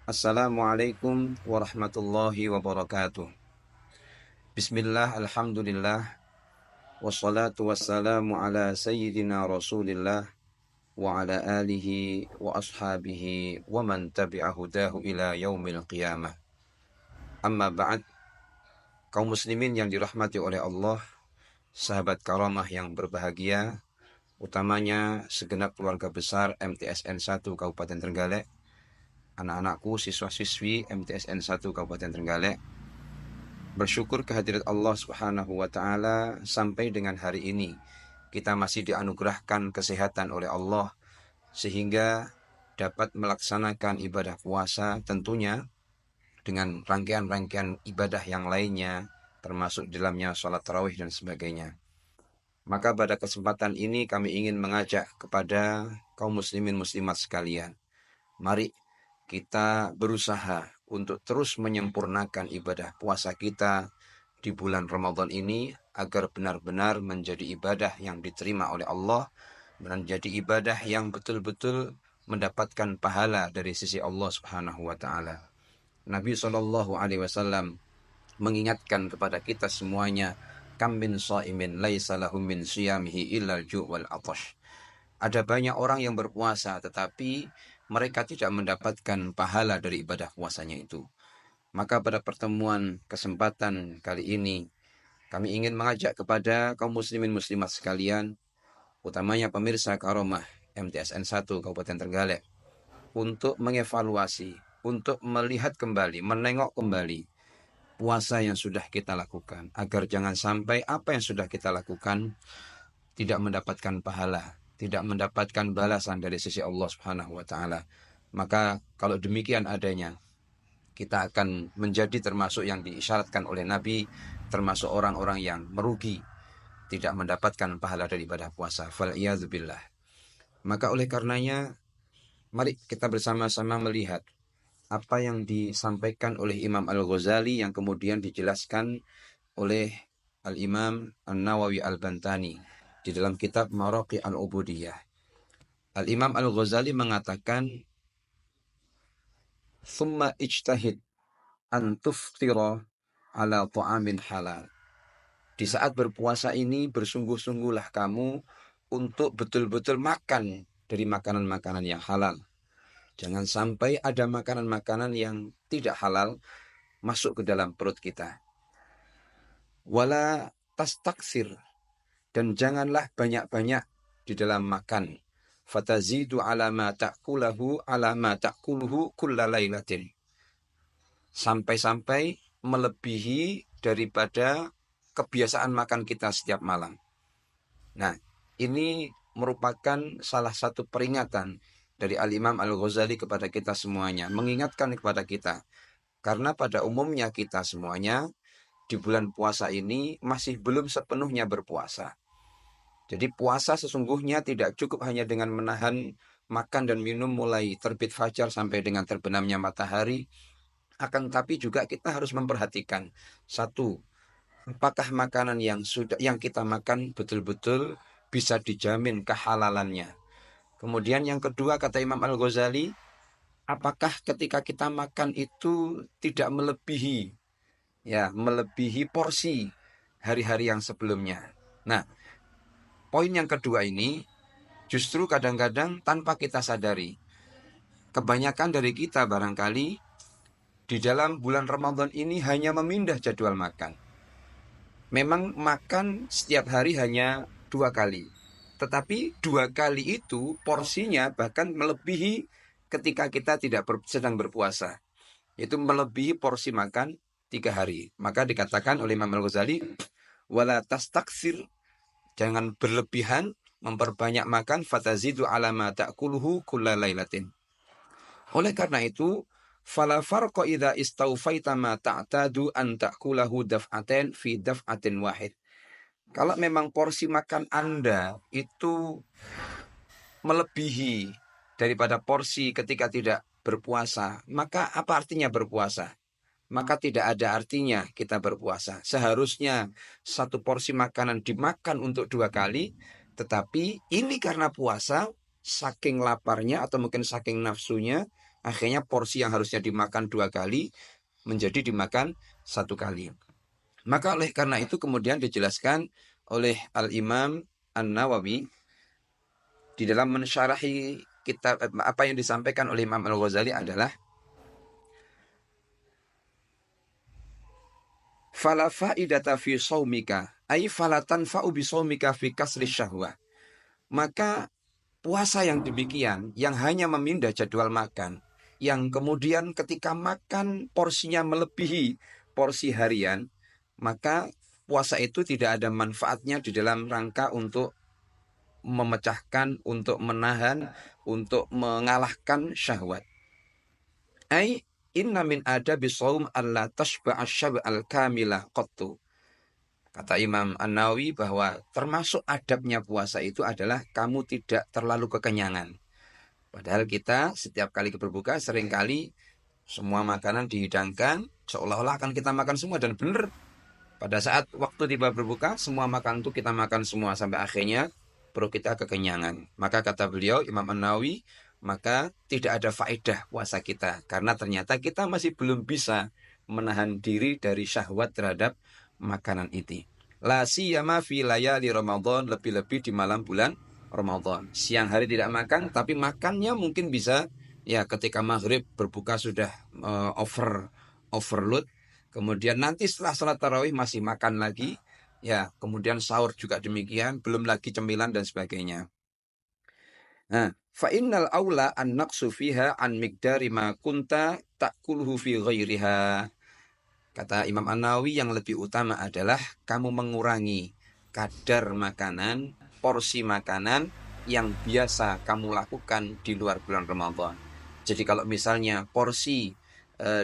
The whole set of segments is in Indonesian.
Assalamualaikum warahmatullahi wabarakatuh. Bismillah, alhamdulillah, wassalatu wassalamu ala sayyidina rasulillah wa ala alihi wa ashabihi wa man tabi'a hudahu ila yaumil qiyamah. Amma ba'd, kaum muslimin yang dirahmati oleh Allah, sahabat karamah yang berbahagia, utamanya segenap keluarga besar MTSN 1 Kabupaten Trenggalek, anak-anakku siswa-siswi MTSN 1 Kabupaten Trenggalek, bersyukur kehadirat Allah Subhanahu wa taala sampai dengan hari ini kita masih dianugerahkan kesehatan oleh Allah sehingga dapat melaksanakan ibadah puasa tentunya dengan rangkaian-rangkaian ibadah yang lainnya termasuk dalamnya sholat tarawih dan sebagainya. Maka pada kesempatan ini kami ingin mengajak kepada kaum muslimin muslimat sekalian, mari kita berusaha untuk terus menyempurnakan ibadah puasa kita di bulan Ramadan ini agar benar-benar menjadi ibadah yang diterima oleh Allah, menjadi ibadah yang betul-betul mendapatkan pahala dari sisi Allah Subhanahu wa taala. Nabi SAW mengingatkan kepada kita semuanya, kam min shaimin laisa lahu min siyamihi illa al-ju' wal 'atash. Ada banyak orang yang berpuasa tetapi mereka tidak mendapatkan pahala dari ibadah puasanya itu. Maka pada pertemuan kesempatan kali ini kami ingin mengajak kepada kaum muslimin muslimat sekalian, utamanya pemirsa Karomah MTSN 1 Kabupaten Trenggalek, untuk mengevaluasi, untuk melihat kembali, menengok kembali puasa yang sudah kita lakukan, agar jangan sampai apa yang sudah kita lakukan tidak mendapatkan pahala, tidak mendapatkan balasan dari sisi Allah Subhanahu wa taala. Maka kalau demikian adanya, kita akan menjadi termasuk yang diisyaratkan oleh Nabi, termasuk orang-orang yang merugi, tidak mendapatkan pahala dari ibadah puasa. Fal'iyadzubillah. Maka oleh karenanya, mari kita bersama-sama melihat apa yang disampaikan oleh Imam Al-Ghazali yang kemudian dijelaskan oleh Al-Imam An-Nawawi Al-Bantani di dalam kitab Maraqi Al-Ubudiyah. Al-Imam Al-Ghazali mengatakan, "Thumma ijtahid an tuftira ala ta'amin halal." Di saat berpuasa ini bersungguh-sungguhlah kamu untuk betul-betul makan dari makanan-makanan yang halal. Jangan sampai ada makanan-makanan yang tidak halal masuk ke dalam perut kita. Wala tastaksir, dan janganlah banyak-banyak di dalam makan. Fatazidu ala ma ta'kuluhu kulla lailatin. Sampai-sampai melebihi daripada kebiasaan makan kita setiap malam. Nah, ini merupakan salah satu peringatan dari Al-Imam Al-Ghazali kepada kita semuanya, mengingatkan kepada kita. Karena pada umumnya kita semuanya di bulan puasa ini masih belum sepenuhnya berpuasa. Jadi puasa sesungguhnya tidak cukup hanya dengan menahan makan dan minum mulai terbit fajar sampai dengan terbenamnya matahari. Akan tapi juga kita harus memperhatikan, satu, apakah makanan yang kita makan betul-betul bisa dijamin kehalalannya. Kemudian yang kedua, kata Imam Al-Ghazali, apakah ketika kita makan itu tidak melebihi porsi hari-hari yang sebelumnya. Nah, poin yang kedua ini justru kadang-kadang tanpa kita sadari, kebanyakan dari kita barangkali di dalam bulan Ramadan ini hanya memindah jadwal makan. Memang makan setiap hari hanya 2 kali. Tetapi 2 kali itu porsinya bahkan melebihi ketika kita tidak sedang berpuasa. Itu melebihi porsi makan 3 hari. Maka dikatakan oleh Imam Al-Ghazali, wala tastaksir, jangan berlebihan, memperbanyak makan, fatazidu ala ma ta'kuluhu kulla lailatin. Oleh karena itu, fala farqa idza istaufaita ma ta'tadu an ta'kulahu daf'atain fi daf'atin wahid. Kalau memang porsi makan Anda itu melebihi daripada porsi ketika tidak berpuasa, maka apa artinya berpuasa? Maka tidak ada artinya kita berpuasa. Seharusnya satu porsi makanan dimakan untuk 2 kali, tetapi ini karena puasa, saking laparnya atau mungkin saking nafsunya, Akhirnya porsi yang harusnya dimakan 2 kali menjadi dimakan 1 kali. Maka oleh karena itu kemudian dijelaskan oleh Al-Imam An-Nawawi di dalam mensyarahi kitab apa yang disampaikan oleh Imam Al-Ghazali adalah fala faidata fi shaumika ay fala tanfa'u bi shaumika fi kasri syahwah. Maka puasa yang demikian yang hanya memindah jadwal makan, yang kemudian ketika makan porsinya melebihi porsi harian, maka puasa itu tidak ada manfaatnya di dalam rangka untuk memecahkan, untuk menahan, untuk mengalahkan syahwat. Ai inna min adabi shaum alla tashba'a syab'al kamilah qattu. Kata Imam An-Nawawi bahwa termasuk adabnya puasa itu adalah kamu tidak terlalu kekenyangan. Padahal kita setiap kali berbuka seringkali semua makanan dihidangkan seolah-olah akan kita makan semua, dan benar pada saat waktu tiba berbuka semua makan itu kita makan semua sampai akhirnya perut kita kekenyangan. Maka kata beliau Imam An-Nawawi, maka tidak ada faedah puasa kita karena ternyata kita masih belum bisa menahan diri dari syahwat terhadap makanan itu. La siyama fi layali Ramadan, lebih-lebih di malam bulan Ramadan. Siang hari tidak makan, tapi makannya mungkin bisa ya ketika maghrib berbuka sudah overload. Kemudian nanti setelah salat tarawih masih makan lagi. Ya, kemudian sahur juga demikian, belum lagi cemilan dan sebagainya. Nah, fa innal aula an naqsu fiha an miqdari ma kunta ta'kulhu fi ghairiha. Kata Imam An-Nawawi, yang lebih utama adalah kamu mengurangi kadar makanan, porsi makanan yang biasa kamu lakukan di luar bulan Ramadan. Jadi kalau misalnya porsi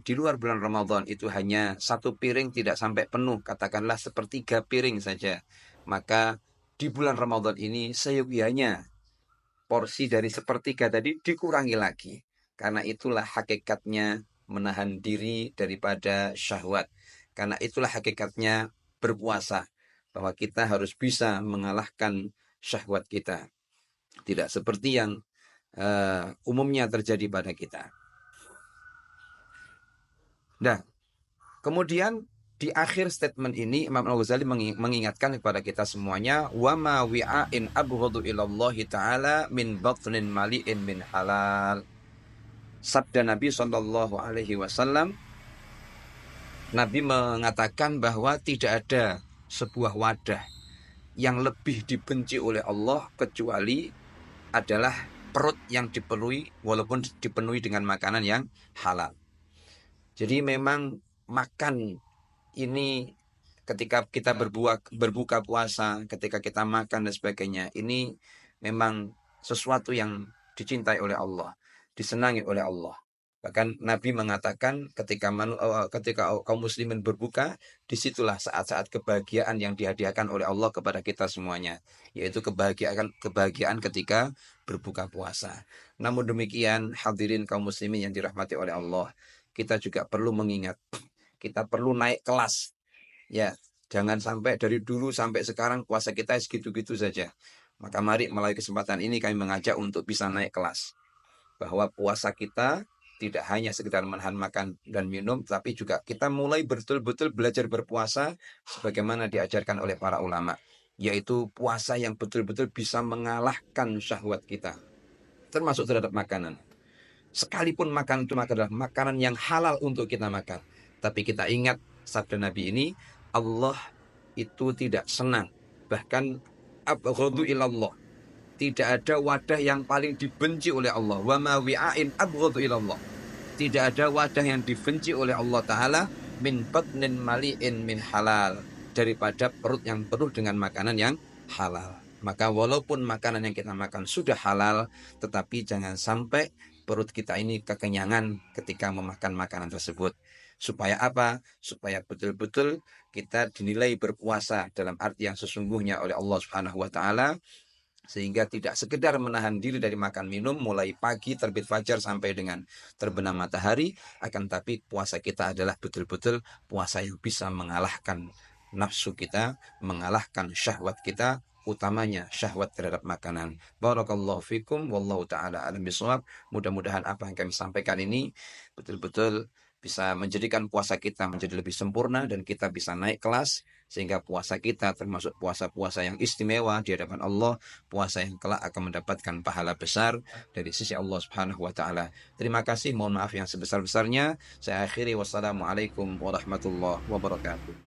di luar bulan Ramadan itu hanya 1 piring tidak sampai penuh, katakanlah sepertiga piring saja, maka di bulan Ramadan ini seyogianya porsi dari sepertiga tadi dikurangi lagi. Karena itulah hakikatnya menahan diri daripada syahwat. Karena itulah hakikatnya berpuasa. Bahwa kita harus bisa mengalahkan syahwat kita. Tidak seperti yang umumnya terjadi pada kita. Nah, kemudian di akhir statement ini Imam Al-Ghazali mengingatkan kepada kita semuanya, wa ma wi'ain abghadu ilallahi ta'ala min batnin mali'in min halal. Sabda Nabi sallallahu alaihi wasallam, Nabi mengatakan bahwa tidak ada sebuah wadah yang lebih dibenci oleh Allah kecuali adalah perut yang dipenuhi, walaupun dipenuhi dengan makanan yang halal. Jadi memang makan ini ketika kita berbuka puasa, ketika kita makan dan sebagainya, ini memang sesuatu yang dicintai oleh Allah, disenangi oleh Allah. Bahkan Nabi mengatakan ketika kaum muslimin berbuka, disitulah saat-saat kebahagiaan yang dihadiahkan oleh Allah kepada kita semuanya, yaitu kebahagiaan ketika berbuka puasa. Namun demikian, hadirin kaum muslimin yang dirahmati oleh Allah, kita juga perlu mengingat, kita perlu naik kelas. Ya, jangan sampai dari dulu sampai sekarang puasa kita segitu-gitu saja. Maka mari melalui kesempatan ini kami mengajak untuk bisa naik kelas. Bahwa puasa kita tidak hanya sekedar menahan makan dan minum, tapi juga kita mulai betul-betul belajar berpuasa sebagaimana diajarkan oleh para ulama. Yaitu puasa yang betul-betul bisa mengalahkan syahwat kita. Termasuk terhadap makanan. Sekalipun makan itu adalah makanan yang halal untuk kita makan. Tapi kita ingat sabda Nabi ini, Allah itu tidak senang. Bahkan abghadu ilallah. Tidak ada wadah yang paling dibenci oleh Allah. Wa ma wi'ain abghadu ilallah. Tidak ada wadah yang dibenci oleh Allah Ta'ala min batnin mali'in min halal. Daripada perut yang penuh dengan makanan yang halal. Maka walaupun makanan yang kita makan sudah halal, tetapi jangan sampai perut kita ini kekenyangan ketika memakan makanan tersebut. Supaya apa? Supaya betul-betul kita dinilai berpuasa dalam arti yang sesungguhnya oleh Allah Subhanahu wa taala, sehingga tidak sekedar menahan diri dari makan minum mulai pagi terbit fajar sampai dengan terbenam matahari, akan tapi puasa kita adalah betul-betul puasa yang bisa mengalahkan nafsu kita, mengalahkan syahwat kita utamanya syahwat terhadap makanan. Barakallahu fikum wallahu taala alam bisawab. Mudah-mudahan apa yang kami sampaikan ini betul-betul bisa menjadikan puasa kita menjadi lebih sempurna dan kita bisa naik kelas sehingga puasa kita termasuk puasa-puasa yang istimewa di hadapan Allah, puasa yang kelak akan mendapatkan pahala besar dari sisi Allah Subhanahu wa taala. Terima kasih, mohon maaf yang sebesar-besarnya. Saya akhiri, wassalamualaikum warahmatullahi wabarakatuh.